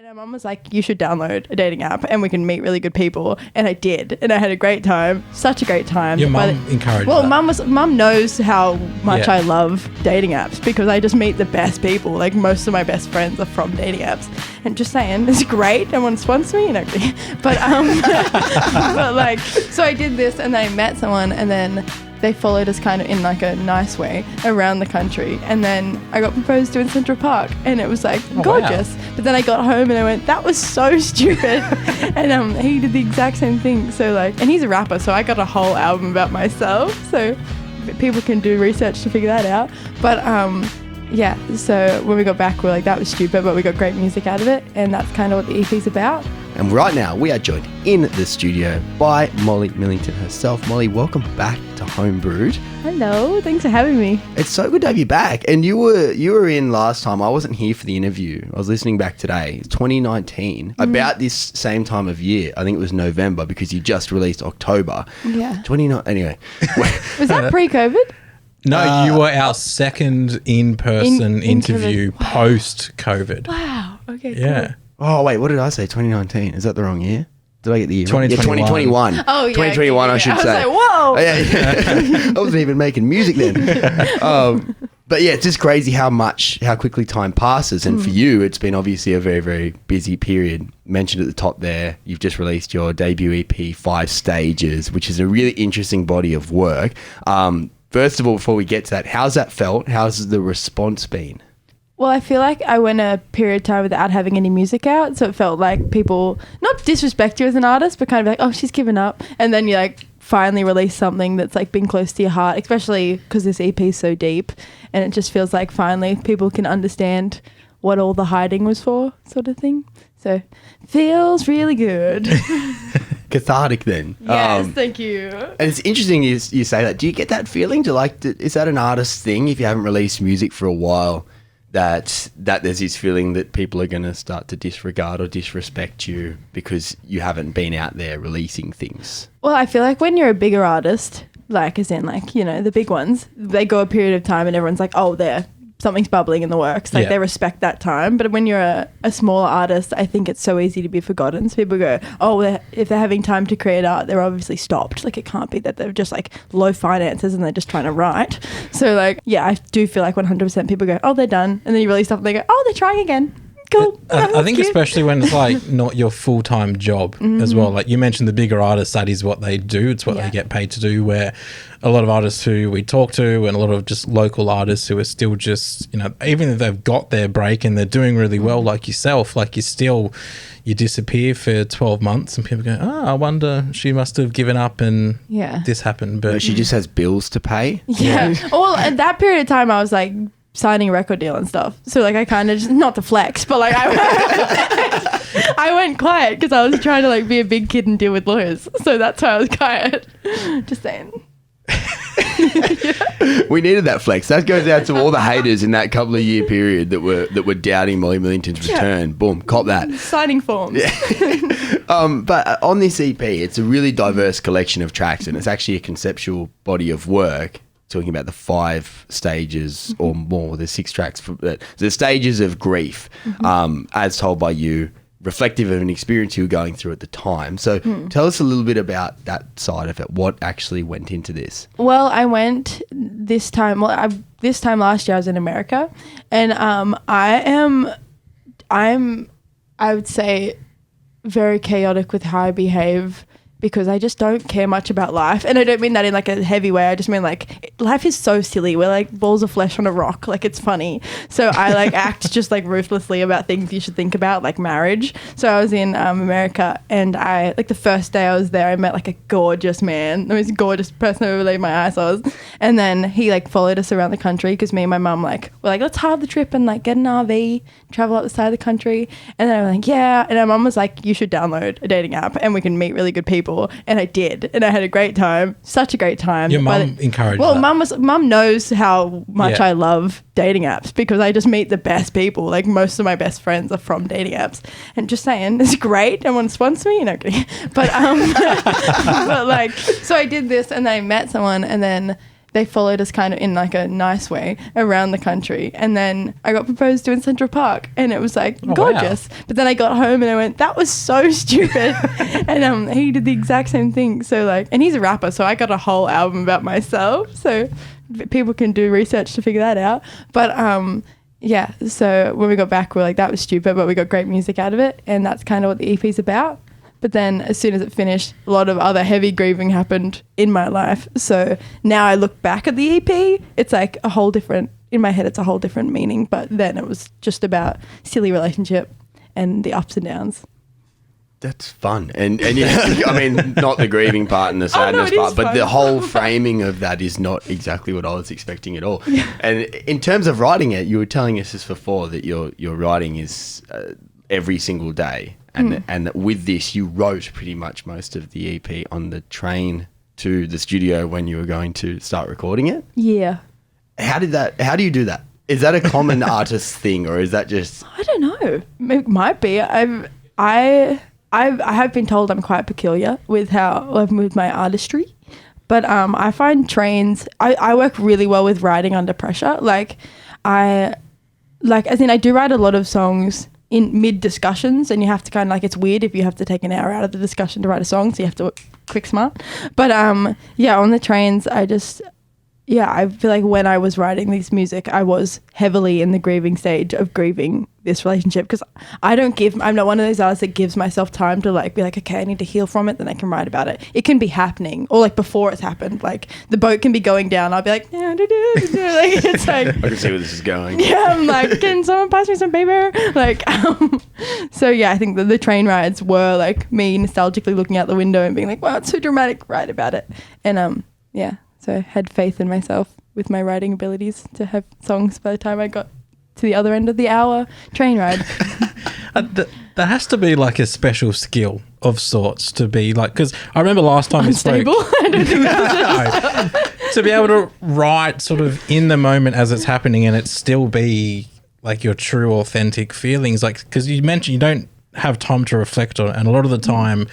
And my mum was like, you should download a dating app and we can meet really good people. And I did. And I had a great time. Such a great time. Your mum encouraged Well, that. mum knows how much I love dating apps because I just meet the best people. Like most of my best friends are from dating apps. And just saying, it's great. Everyone sponsor me. No, but, but like, so I did this and then I met someone and then they followed us kind of in like a nice way around the country. And then I got proposed to in Central Park and it was like gorgeous. Wow. But then I got home and I went, that was so stupid. And he did the exact same thing. So like, and he's a rapper, so I got a whole album about myself. So people can do research to figure that out. But yeah, so when we got back, we're like, that was stupid, but we got great music out of it. And that's kind of what the EP's about. And right now, we are joined in the studio by Molly Millington herself. Molly, welcome back to Homebrewed. Hello, thanks for having me. It's so good to have you back. And you were in last time. I wasn't here for the interview. I was listening back today. 2019, about this same time of year. I think it was November because you just released October. Yeah. Anyway. Was that pre-COVID? No, you were our second in-person interview post-COVID. Wow. Okay, yeah. cool. Oh, wait, what did I say? 2019? Is that the wrong year? Did I get the year? 2021. Yeah, 2021. Oh, yeah. 2021, I should say. I was like, whoa. Yeah. I wasn't even making music then. But yeah, it's just crazy how quickly time passes. And for you, it's been obviously a very, very busy period. Mentioned at the top there, you've just released your debut EP, 5 Stages, which is a really interesting body of work. First of all, before we get to that, how's that felt? How's the response been? Well, I feel like I went a period of time without having any music out, so it felt like people not disrespect you as an artist, but kind of like, oh, she's given up, and then you like finally release something that's like been close to your heart, especially because this EP is so deep, and it just feels like finally people can understand what all the hiding was for, sort of thing. So feels really good. Cathartic then. Yes, thank you. And it's interesting you say that. Do you get that feeling? Is that an artist thing if you haven't released music for a while? That there's this feeling that people are going to start to disregard or disrespect you because you haven't been out there releasing things? Well, I feel like when you're a bigger artist, like as in like, you know, the big ones, they go a period of time and everyone's like, oh, something's bubbling in the works. Like they respect that time. But when you're a smaller artist, I think it's so easy to be forgotten. So people go, oh, if they're having time to create art, they're obviously stopped. Like it can't be that they're just like low finances and they're just trying to write. So like, yeah, I do feel like 100% people go, oh, they're done. And then you release something, they go, oh, they're trying again. Cool. I think especially when it's like not your full-time job as well. Like you mentioned the bigger artists, that is what they do. It's what they get paid to do, where a lot of artists who we talk to and a lot of just local artists who are still just, you know, even if they've got their break and they're doing really well like yourself, like you disappear for 12 months and people go, oh, I wonder, she must have given up and this happened. But she just has bills to pay? Yeah. Well, at that period of time, I was like, signing a record deal and stuff. So like I kind of just, not to flex, but like I went quiet because I was trying to like be a big kid and deal with lawyers. So that's why I was quiet. Just saying. We needed that flex. That goes out to all the haters in that couple of year period that were doubting Molly Millington's return. Boom, cop that. Signing forms. Yeah. But on this EP, it's a really diverse collection of tracks and it's actually a conceptual body of work. Talking about the 5 stages or more, there's 6 tracks, the stages of grief, as told by you, reflective of an experience you were going through at the time. So tell us a little bit about that side of it. What actually went into this? Well, I went this time last year I was in America, and I would say very chaotic with how I behave, because I just don't care much about life. And I don't mean that in like a heavy way. I just mean like life is so silly. We're like balls of flesh on a rock. Like it's funny. So I like act just like ruthlessly about things you should think about, like marriage. So I was in America, and I like the first day I was there, I met like a gorgeous man, the most gorgeous person I ever laid my eyes on. And then he like followed us around the country because me and my mum like were like, let's hard the trip and like get an RV, travel up the side of the country. And then I was like, yeah. And my mum was like, you should download a dating app and we can meet really good people. And I did, and I had a great time. Such a great time. Your mum encouraged that. Well, mum knows how much I love dating apps because I just meet the best people. Like most of my best friends are from dating apps. And just saying, it's great. Everyone sponsor me. No, but but like, so I did this, and then I met someone, and then they followed us kind of in like a nice way around the country. And then I got proposed to in Central Park, and it was like gorgeous. Wow. But then I got home and I went, that was so stupid. And he did the exact same thing. So like, and he's a rapper, so I got a whole album about myself. So people can do research to figure that out. But yeah, so when we got back, we're like, that was stupid, but we got great music out of it. And that's kind of what the EP's about. But then as soon as it finished, a lot of other heavy grieving happened in my life. So now I look back at the EP, it's like a whole different, in my head, it's a whole different meaning. But then it was just about silly relationship and the ups and downs. That's fun. And yeah, I mean, not the grieving part and the sadness part, but the whole framing of that is not exactly what I was expecting at all. Yeah. And in terms of writing it, you were telling us this before, that your writing is every single day. And that with this, you wrote pretty much most of the EP on the train to the studio when you were going to start recording it? Yeah. How do you do that? Is that a common artist thing, or is that just... I don't know. It might be. I have been told I'm quite peculiar with with my artistry. But I find trains... I work really well with writing under pressure. I do write a lot of songs in mid discussions, and you have to kind of like, it's weird if you have to take an hour out of the discussion to write a song, so you have to quick smart. But yeah, on the trains, I feel like when I was writing this music, I was heavily in the grieving stage of grieving this relationship, because I'm not one of those artists that gives myself time to like be like, okay, I need to heal from it, then I can write about it. It can be happening, or like before it's happened, like the boat can be going down, I'll be like, like it's like I can see where this is going. Yeah, I'm like, can someone pass me some paper? Like, so yeah, I think that the train rides were like me nostalgically looking out the window and being like, wow, it's so dramatic, write about it. And yeah, so I had faith in myself with my writing abilities to have songs by the time I got to the other end of the hour train ride. There has to be like a special skill of sorts to be like, because I remember last time we spoke. I don't think that's to be able to write sort of in the moment as it's happening, and it still be like your true authentic feelings, like, because you mentioned you don't have time to reflect on it, and a lot of the time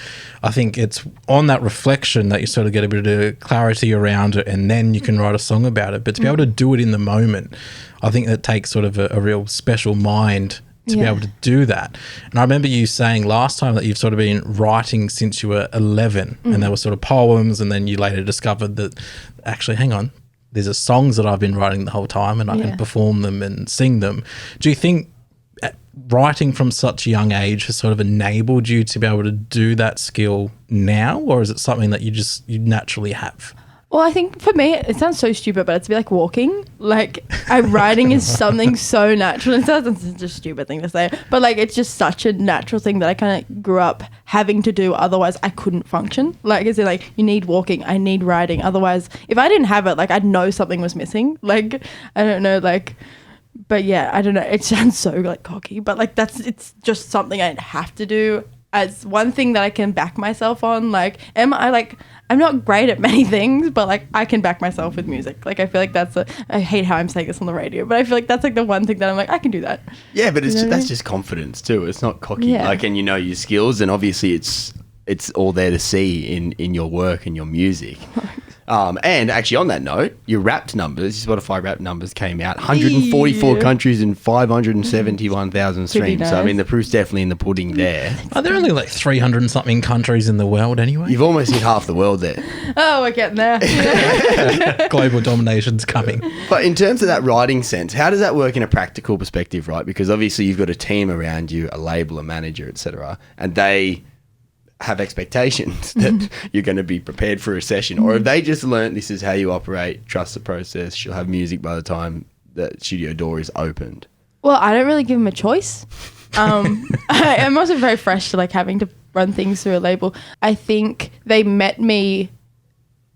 I think it's on that reflection that you sort of get a bit of clarity around it, and then you can write a song about it. But to be able to do it in the moment, I think that takes sort of a real special mind to be able to do that. And I remember you saying last time that you've sort of been writing since you were 11, and they were sort of poems, and then you later discovered that actually, hang on, these are songs that I've been writing the whole time, and I can perform them and sing them. Do you think writing from such a young age has sort of enabled you to be able to do that skill now, or is it something that you naturally have? Well, I think for me, it sounds so stupid, but it's a bit like walking. Like, writing is something so natural. It sounds such a stupid thing to say, but like, it's just such a natural thing that I kind of grew up having to do. Otherwise, I couldn't function. Like, is it like, you need walking, I need writing. Otherwise, if I didn't have it, like, I'd know something was missing. Like, I don't know, like... But yeah, I don't know. It sounds so like cocky, but like it's just something I have to do as one thing that I can back myself on. Like, I'm not great at many things, but like I can back myself with music. Like, I feel like I hate how I'm saying this on the radio, but I feel like that's like the one thing that I'm like, I can do that. Yeah, but that's just confidence too. It's not cocky. Yeah. Like, and you know your skills, and obviously it's all there to see in your work and your music. And actually, on that note, your Wrapped numbers, Spotify Wrapped numbers came out. 144 countries and 571,000 streams. Nice. So, I mean, the proof's definitely in the pudding there. Are there only like 300 and something countries in the world anyway? You've almost hit half the world there. Oh, we're getting there. Global domination's coming. But in terms of that writing sense, how does that work in a practical perspective, right? Because obviously you've got a team around you, a label, a manager, etc., and they have expectations that you're going to be prepared for a session, or have they just learnt this is how you operate, trust the process, she'll have music by the time the studio door is opened? Well, I don't really give them a choice. I'm also very fresh to like having to run things through a label. I think they met me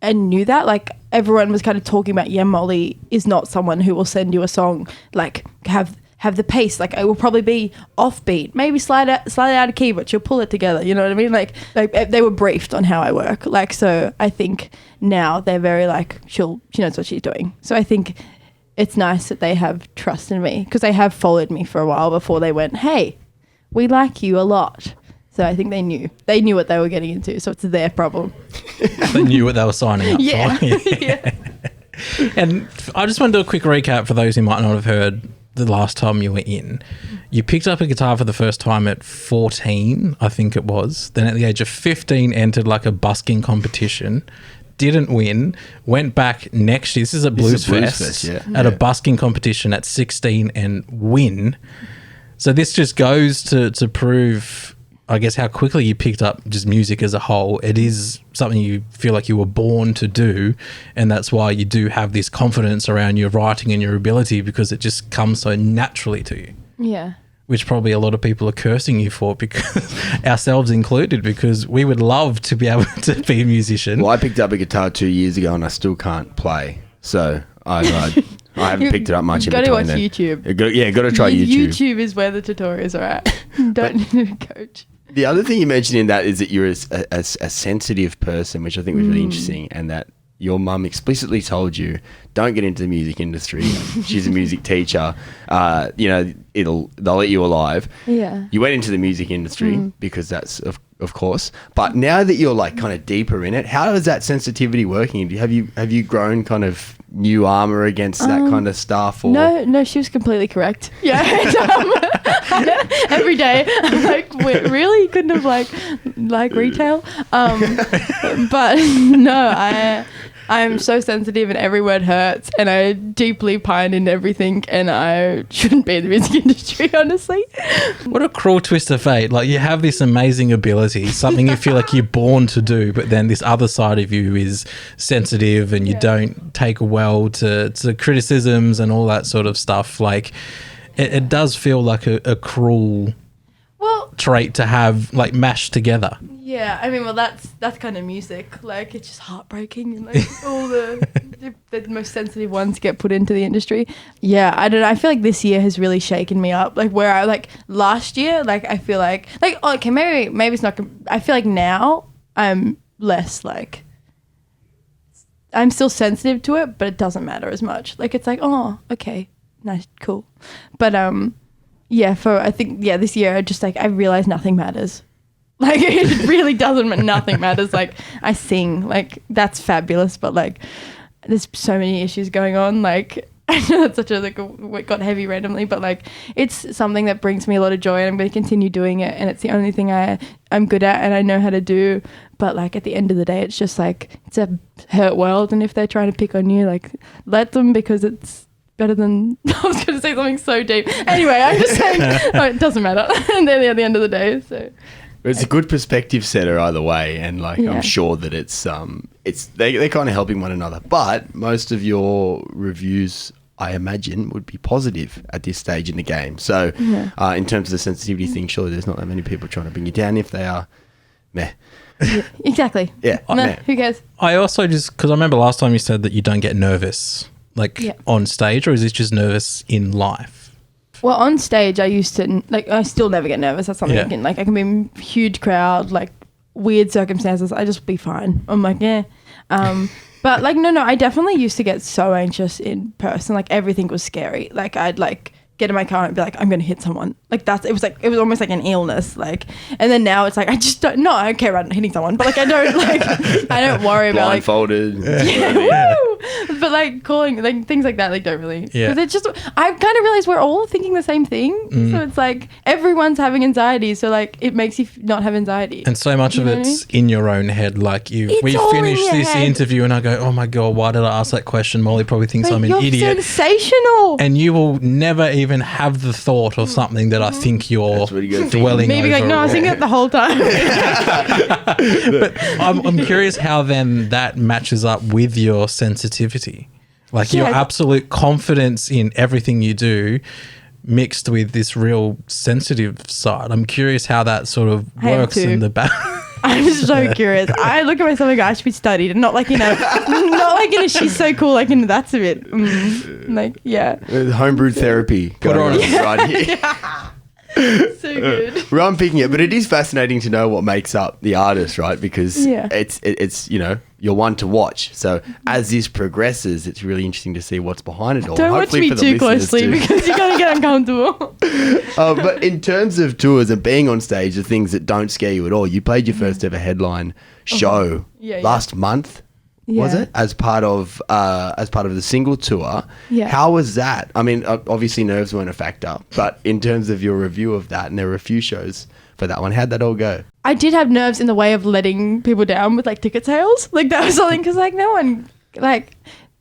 and knew that, like, everyone was kind of talking about, Molly is not someone who will send you a song like have the pace, like it will probably be offbeat, maybe slightly out of key, but she'll pull it together, you know what I mean? Like they were briefed on how I work, like, so I think now they're very like, she knows what she's doing. So I think it's nice that they have trust in me, because they have followed me for a while before they went, hey, we like you a lot. So I think they knew what they were getting into, so it's their problem. They knew what they were signing up for. Yeah. And I just want to do a quick recap for those who might not have heard the last time you were in. You picked up a guitar for the first time at 14, I think it was. Then at the age of 15, entered like a busking competition. Didn't win. Went back next year. This is a Blues Fest. At a busking competition at 16 and win. So this just goes to prove, I guess, how quickly you picked up just music as a whole. It is something you feel like you were born to do, and that's why you do have this confidence around your writing and your ability, because it just comes so naturally to you. Yeah. Which probably a lot of people are cursing you for, because ourselves included, because we would love to be able to be a musician. Well, I picked up a guitar 2 years ago and I still can't play. So I haven't picked it up much in between. Got to watch YouTube. Got to try YouTube. YouTube is where the tutorials are at. Don't need a coach. The other thing you mentioned in that is that you're a sensitive person, which I think was really interesting, and that your mum explicitly told you, don't get into the music industry. She's a music teacher. They'll eat you alive. Yeah. You went into the music industry because that's of course. But now that you're like kind of deeper in it, how is that sensitivity working? Have you grown kind of new armor against that kind of stuff? Or? No, she was completely correct. Yeah. Every day I'm like, wait, really? You couldn't have like retail? But no, I'm so sensitive and every word hurts, and I deeply pine into everything, and I shouldn't be in the music industry, honestly. What a cruel twist of fate. Like, you have this amazing ability, something you feel like you're born to do, but then this other side of you is sensitive and you don't take well to criticisms and all that sort of stuff. Like, it does feel like a cruel trait to have, like, mashed together. Yeah, I mean, well, that's kind of music. Like, it's just heartbreaking, and like all the most sensitive ones get put into the industry. Yeah, I don't know. I feel like this year has really shaken me up. Like, where I like last year, like I feel like okay, maybe it's not. I feel like now I'm less like. I'm still sensitive to it, but it doesn't matter as much. Like, it's like, oh, okay, nice, cool. But yeah, I think this year I just like I realized nothing matters. Like, it really doesn't, nothing matters. Like, I sing, like, that's fabulous, but like, there's so many issues going on. Like, I know that's such a, like, it got heavy randomly, but like, it's something that brings me a lot of joy, and I'm going to continue doing it. And it's the only thing I'm good at and I know how to do. But like, at the end of the day, it's just like, it's a hurt world. And if they're trying to pick on you, like, let them, because it's better than, I was going to say something so deep. Anyway, I'm just saying, it doesn't matter. And then at the end of the day, so. It's a good perspective setter either way, and like I'm sure that they're kind of helping one another. But most of your reviews, I imagine, would be positive at this stage in the game. So in terms of the sensitivity thing, surely there's not that many people trying to bring you down. If they are, meh. Yeah, exactly. Yeah. No, who cares? I also because I remember last time you said that you don't get nervous on stage, or is this just nervous in life? Well, on stage, I used to, like, I still never get nervous. That's something I can be in a huge crowd, like, weird circumstances. I just be fine. I'm like, yeah. But, like, no, I definitely used to get so anxious in person. Like, everything was scary. Like, I'd, like, get in my car and be like, I'm going to hit someone. Like, it was almost like an illness. Like, and then now it's like, I just don't, no, I don't care about hitting someone. But, like, I don't worry about, like. Blindfolded. Yeah. Woo! But like calling, like things like that, like don't really. Yeah. Because it's just, I kind of realize we're all thinking the same thing. So it's like everyone's having anxiety. So like it makes you not have anxiety. And so much of it's in your own head. Like we finish this interview and I go, oh my God, why did I ask that question? Molly probably thinks I'm an idiot. You're sensational. And you will never even have the thought of something that I think you're dwelling Maybe over. Like, no, I was thinking it the whole time. But I'm curious how then that matches up with your sensitivity. Like your absolute confidence in everything you do mixed with this real sensitive side. I'm curious how that sort of works in the back. I'm so curious. I look at myself and go, I should be studied, and not like, not like in a she's so cool, like in that's a bit. Like, yeah. Homebrewed therapy. Put her on right here. So good. We're unpicking it, but it is fascinating to know what makes up the artist, right? Because it's you're one to watch. So as this progresses, it's really interesting to see what's behind it all. Don't watch me too closely because you're going to get uncomfortable. But in terms of tours and being on stage, the things that don't scare you at all, you played your first ever headline show last month. was Yeah. it, as part of the single tour? Yeah. How was that? I mean, obviously nerves weren't a factor, but in terms of your review of that, and there were a few shows for that one, how'd that all go? I did have nerves in the way of letting people down with like ticket sales. Like that was something, because like no one, like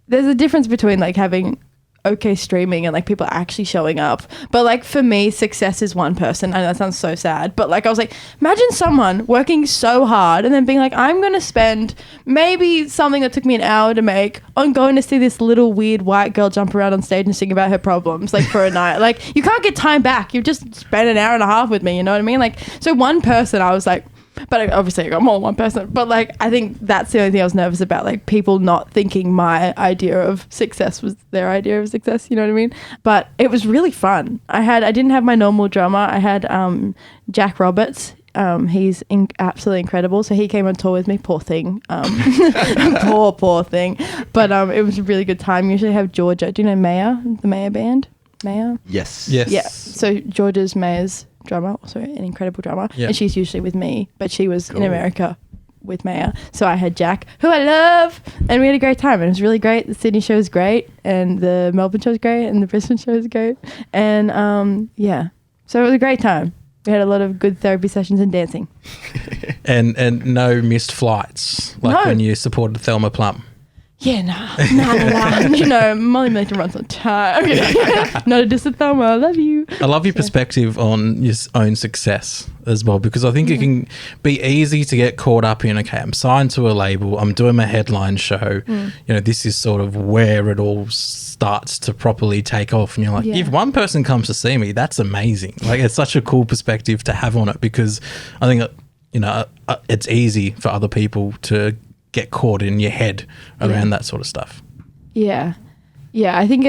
there's a difference between like having okay streaming and like people actually showing up. But like for me, success is one person. I know that sounds so sad, but like I was like, imagine someone working so hard and then being like, I'm going to spend maybe something that took me an hour to make on going to see this little weird white girl jump around on stage and sing about her problems like for a night. Like you can't get time back. You've just spent an hour and a half with me, you know what I mean? Like, so one person, I was like, but obviously I got more than one person, but like I think that's the only thing I was nervous about, like people not thinking my idea of success was their idea of success, you know what I mean? But it was really fun. I didn't have my normal drummer. I had Jack Roberts. He's absolutely incredible, so he came on tour with me. Poor thing. Poor thing, but it was a really good time. Usually I have Georgia. Do you know Maya, the Maya band? Maya? Yes. Yeah, so Georgia's Maya's drummer, also an incredible drummer, and she's usually with me, but she was in America with Maya. So I had Jack, who I love, and we had a great time. And it was really great. The Sydney show was great, and the Melbourne show was great, and the Brisbane show was great. And so it was a great time. We had a lot of good therapy sessions and dancing. And no missed flights, like when you supported Thelma Plum. Yeah, nah. You know, Molly Millington runs on time. Not a diss at Thelma. I love you. I love your perspective on your own success as well, because I think it can be easy to get caught up in, okay, I'm signed to a label, I'm doing my headline show, you know, this is sort of where it all starts to properly take off. And you're like, if one person comes to see me, that's amazing. Like, it's such a cool perspective to have on it, because I think, you know, it's easy for other people to get caught in your head around that sort of stuff. Yeah. I think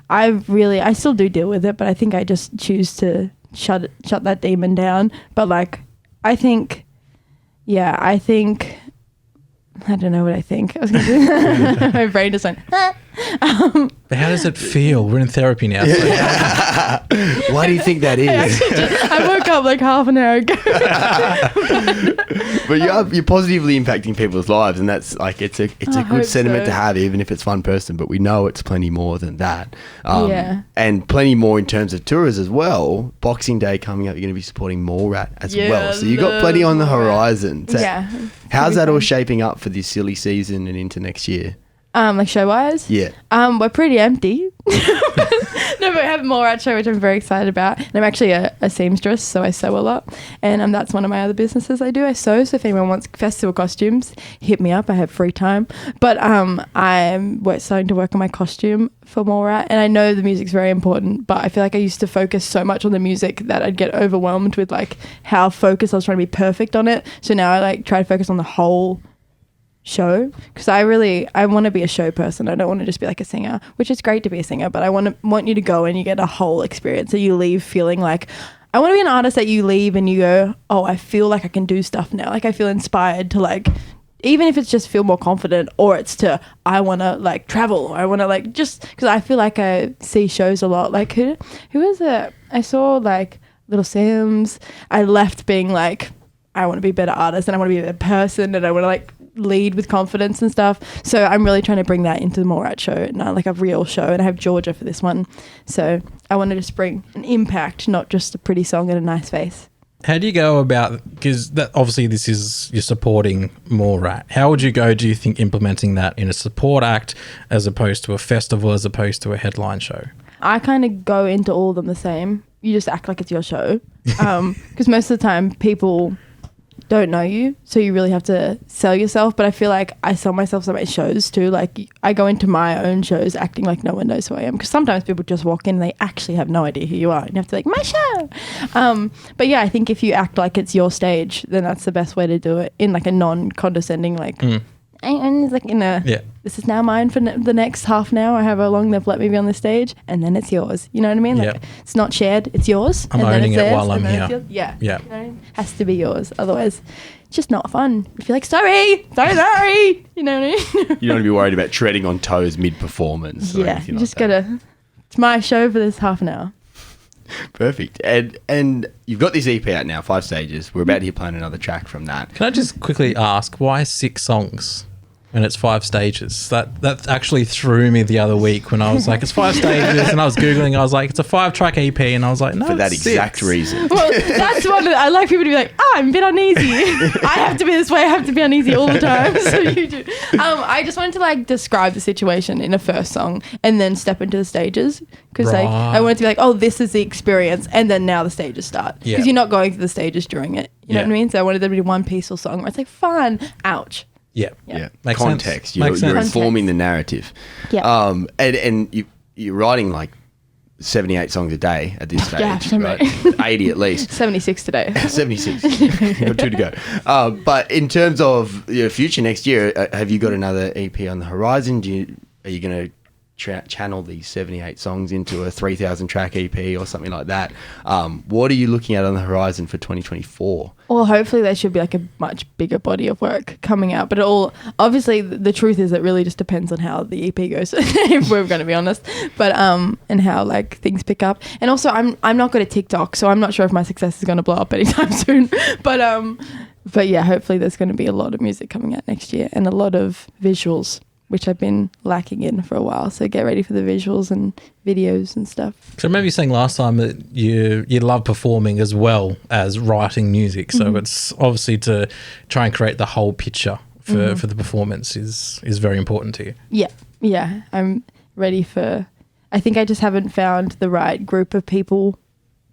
I still do deal with it, but I think I just choose to shut that demon down. But like, I don't know what I think. I was going to say, my brain just went, But how does it feel? We're in therapy now. So Why do you think that is? I woke up like half an hour ago. But you're positively impacting people's lives, and that's like it's a good sentiment to have, even if it's one person. But we know it's plenty more than that, and plenty more in terms of tours as well. Boxing Day coming up, you're going to be supporting Morat as well, so you got plenty on the horizon. So how's that all shaping up for this silly season and into next year? Like show wise? Yeah. We're pretty empty. No, but we have more art show, which I'm very excited about. And I'm actually a seamstress, so I sew a lot. And that's one of my other businesses I do. I sew, so if anyone wants festival costumes, hit me up. I have free time. But I'm starting to work on my costume for more art. And I know the music's very important, but I feel like I used to focus so much on the music that I'd get overwhelmed with like how focused I was trying to be perfect on it. So now I like try to focus on the whole show, because I want to be a show person. I don't want to just be like a singer, which is great to be a singer, but I want you to go and you get a whole experience, so you leave feeling like, I want to be an artist that you leave and you go, oh, I feel like I can do stuff now, like I feel inspired to, like, even if it's just feel more confident, or it's to, I want to like travel, or I want to like, just because I feel like I see shows a lot, like who is it? I saw like Little Sims. I left being like, I want to be a better artist, and I want to be a better person, and I want to like lead with confidence and stuff. So I'm really trying to bring that into the Morat show, and like a real show. And I have Georgia for this one, so I want to just bring an impact, not just a pretty song and a nice face. How do you go about, because that obviously this is, you're supporting Morat. How would you go, do you think, implementing that in a support act as opposed to a festival, as opposed to a headline show? I kind of go into all of them the same. You just act like it's your show, because most of the time people don't know you, so you really have to sell yourself. But I feel like I sell myself at my shows too. Like I go into my own shows acting like no one knows who I am, because sometimes people just walk in and they actually have no idea who you are, and you have to be like, my show. But yeah, I think if you act like it's your stage, then that's the best way to do it, in like a non-condescending, like and like in a this is now mine for the next half an hour, however long they've let me be on the stage, and then it's yours, you know what I mean? Like it's not shared, it's yours. I'm owning it while I'm here. Yeah. You know, has to be yours, otherwise it's just not fun. If you're like, sorry, you know what I mean? You don't want to be worried about treading on toes mid-performance. Yeah, you just gotta, it's my show for this half an hour. Perfect. And you've got this EP out now, 5 stages. We're about to hit playing another track from that. Can I just quickly ask, why 6 songs? and it's 5 stages. That actually threw me the other week when I was like, it's 5 stages, and I was Googling, I was like, it's a 5-track EP, and I was like, no, For that it's exact 6. reason. Well, that's one I like people to be like, I'm a bit uneasy. I have to be this way. I have to be uneasy all the time. So you do. I just wanted to like describe the situation in a first song and then step into the stages, because like I wanted to be like, oh, this is the experience, and then now the stages start, because you're not going through the stages during it. You know what I mean? So I wanted them to be one peaceful song where it's like fun. Ouch. Yeah. Makes context. Sense. You're informing the narrative. Yeah. And you're writing like 78 songs a day at this stage. Yeah, right? 80 at least. 76 today. 76. Got 2 to go. But in terms of your future next year, have you got another EP on the horizon? Are you going to channel these 78 songs into a 3,000 track EP or something like that? What are you looking at on the horizon for 2024? Well, hopefully there should be like a much bigger body of work coming out, but it all, obviously the truth is it really just depends on how the EP goes, if we're going to be honest, but and how like things pick up. And also I'm not good at TikTok, so I'm not sure if my success is going to blow up anytime soon, but yeah, hopefully there's going to be a lot of music coming out next year and a lot of visuals, which I've been lacking in for a while. So get ready for the visuals and videos and stuff. So I remember you saying last time that you love performing as well as writing music. So it's obviously to try and create the whole picture for the performance is very important to you. Yeah. I'm ready for, I think I just haven't found the right group of people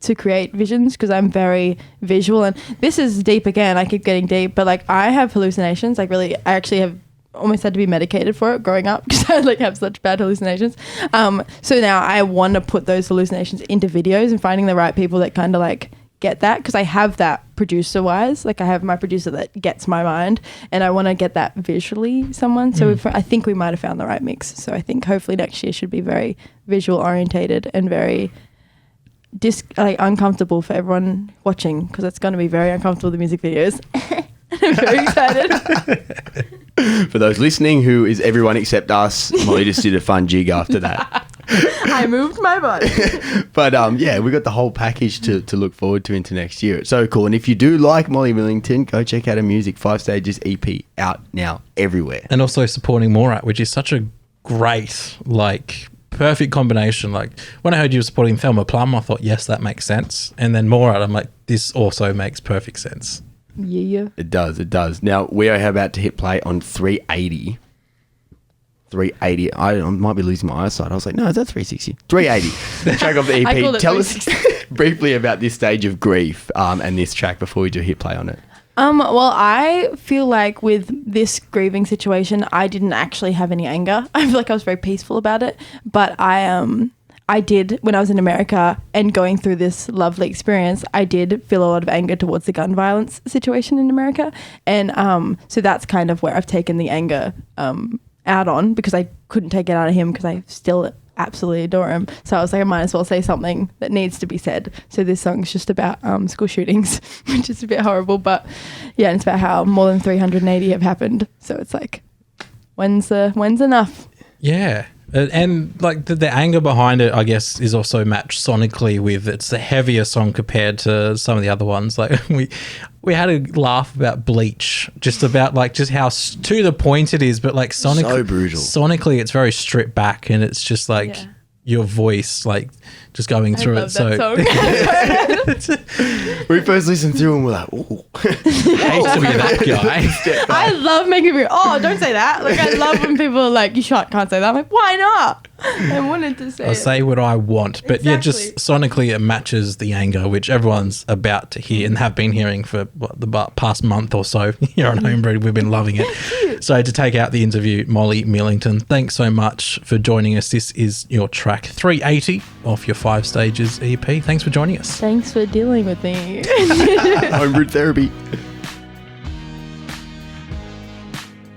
to create visions, because I'm very visual, and this is deep again. I keep getting deep, but like I have hallucinations. Like really, I actually have almost had to be medicated for it growing up, because I like have such bad hallucinations. So now I want to put those hallucinations into videos, and finding the right people that kind of like get that, because I have that producer wise, like I have my producer that gets my mind, and I want to get that visually someone. So I think we might have found the right mix. So I think hopefully next year should be very visual orientated and very uncomfortable for everyone watching, because it's going to be very uncomfortable, the music videos. I'm very excited. For those listening, who is everyone except us, Molly just did a fun jig after that. I moved my body. But yeah, we got the whole package to look forward to into next year. It's so cool. And if you do like Molly Millington, go check out her music. 5 Stages EP out now everywhere. And also supporting Morat, which is such a great, like, perfect combination. Like when I heard you were supporting Thelma Plum, I thought, yes, that makes sense. And then Morat, I'm like, this also makes perfect sense. Yeah. It does. Now, we are about to hit play on 380. 380. I might be losing my eyesight. I was like, no, is that 360? 380. The track of the EP. Tell us briefly about this stage of grief and this track before we do hit play on it. Well, I feel like with this grieving situation, I didn't actually have any anger. I feel like I was very peaceful about it. But I did, when I was in America and going through this lovely experience, I did feel a lot of anger towards the gun violence situation in America. And so that's kind of where I've taken the anger out on, because I couldn't take it out of him, because I still absolutely adore him. So I was like, I might as well say something that needs to be said. So this song's just about school shootings, which is a bit horrible. But yeah, and it's about how more than 380 have happened. So it's like, when's enough? Yeah. And like the anger behind it, I guess, is also matched sonically with, it's a heavier song compared to some of the other ones. Like we had a laugh about Bleach, just about like just how to the point it is, but like sonically, so brutal. Sonically, it's very stripped back, and it's just like your voice like just going through it. So we first listened through and we're like, ooh. I used to be that guy. I love making people, don't say that. Like I love when people are like, you can't say that. I'm like, why not? I wanted to say I'll it. say what I want. But yeah, just sonically it matches the anger, which everyone's about to hear and have been hearing for the past month or so here on Homebrewed. We've been loving it. So to take out the interview, Molly Millington, thanks so much for joining us. This is your track 380 off your 5 Stages EP. Thanks for joining us. Thanks for dealing with me. Homebrewed therapy.